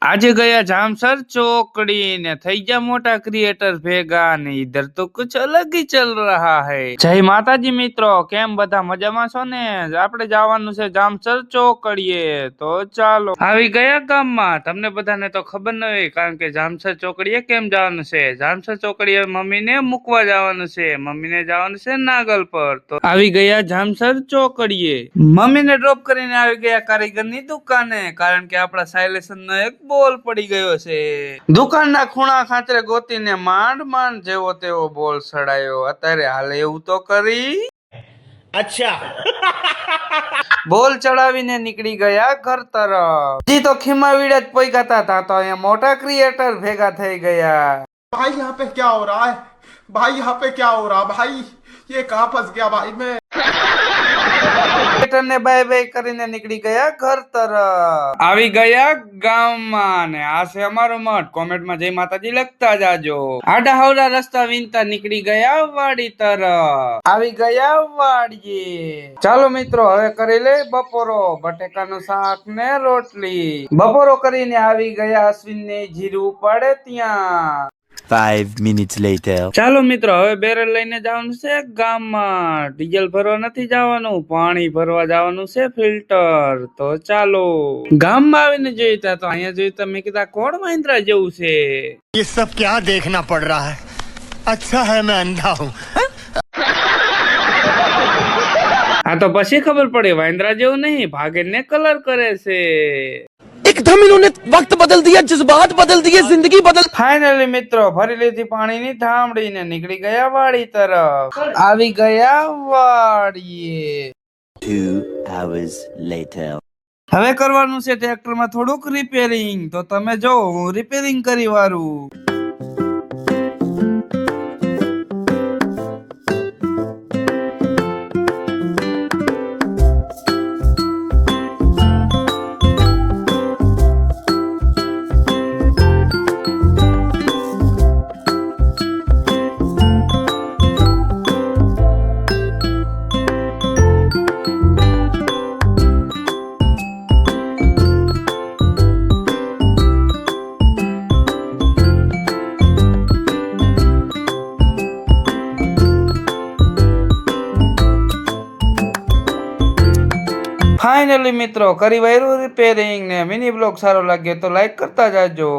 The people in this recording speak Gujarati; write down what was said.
આજે ગયા जामसर चौकड़ी ने થઈ ગયા મોટા ક્રિએટર ભેગા ને इधर तो कुछ अलग ही चल रहा है। જય માતાજી મિત્રો, કેમ બધા મજામાં છો ને? આપણે જવાનું છે जामसर ચોકડીએ, તો ચાલો આવી ગયા ગામમાં। તમને બધાને તો ખબર ન હોય, કારણ કે जामसर ચોકડીએ કેમ જવાનું છે। जामसर ચોકડીએ મમ્મીને મૂકવા જવાનું છે, મમ્મીને જવાનું છે નાગલ પર। તો આવી ગયા जामसर ચોકડીએ, મમ્મીને ડ્રોપ કરીને આવી ગયા કારીગરની દુકાને, કારણ કે આપણા સાયલેશનનો એક બોલ પડી ગયો છે। દુકાનના ખૂણા ખાંચરે ગોતીને માંડ માંડ જેવો તેવો બોલ સડાયો। અત્યારે હાલે એવું તો કરી। અચ્છા બોલ ચડાવીને નીકળી ગયા ઘર તરફ। જી તો ખીમાવીડા જ પોઈગાતા હતા, તો અહીંયા મોટા ક્રિએટર ભેગા થઈ ગયા। भाई यहाँ पे क्या हो रहा है भाई यहाँ पे क्या हो रहा भाई ये कहाँ फंस गया भाई मैं ને બાય બાય કરીને નીકળી ગયા ઘર તરફ। આવી ગયા ગામમાં ને આ છે અમારો મઠ। કોમેન્ટમાં જય માતાજી લખતા જાજો। આડા હવડા રસ્તા વિનતા નીકળી ગયા વાડી તરફ। આવી ગયા વાડીએ। ચાલો મિત્રો, હવે કરી લે બપોરો। બટેકાનું શાક ને રોટલી। બપોરો કરીને આવી ગયા અશ્વિન ને જીરું પડે ત્યાં। 5 minutes later. ચાલો મિત્રો, હવે બેરલ લઈને જવાનું છે ગામમાં। ડીઝલ ભરવા નથી જવાનું, પાણી ભરવા જવાનું છે ફિલ્ટર। તો ચાલો ગામમાં આવીને જોઈતા તો અહીંયા જોઈતા મેં કીધા કોણ મહિન્દ્રા જેવું છે। ये सब क्या देखना पड़ रहा है अच्छा है मैं अंधा हूँ હા તો પછી ખબર પડે વાંદરા જેવું નહીં, ભાગીને કલર કરે છે। एकदम इन्होंने वक्त बदल दिया, जज्बात बदल दिए, जिंदगी बदल। ફાઇનલી મિત્રો ભરી લીધી પાણીની થાંભળી ને નીકળી ગયા વાડી તરફ। આવી ગયા વાડીએ। 2 hours later. હવે કરવાનું છે ટ્રેક્ટરમાં થોડુંક રિપેરિંગ। તો તમે જો હું રિપેરિંગ કરી વારું। ફાઇનલી મિત્રો કરી વાયરું રિપેરિંગ ને મિની બ્લોગ સારો લાગ્યો તો લાઈક કરતા જાજો।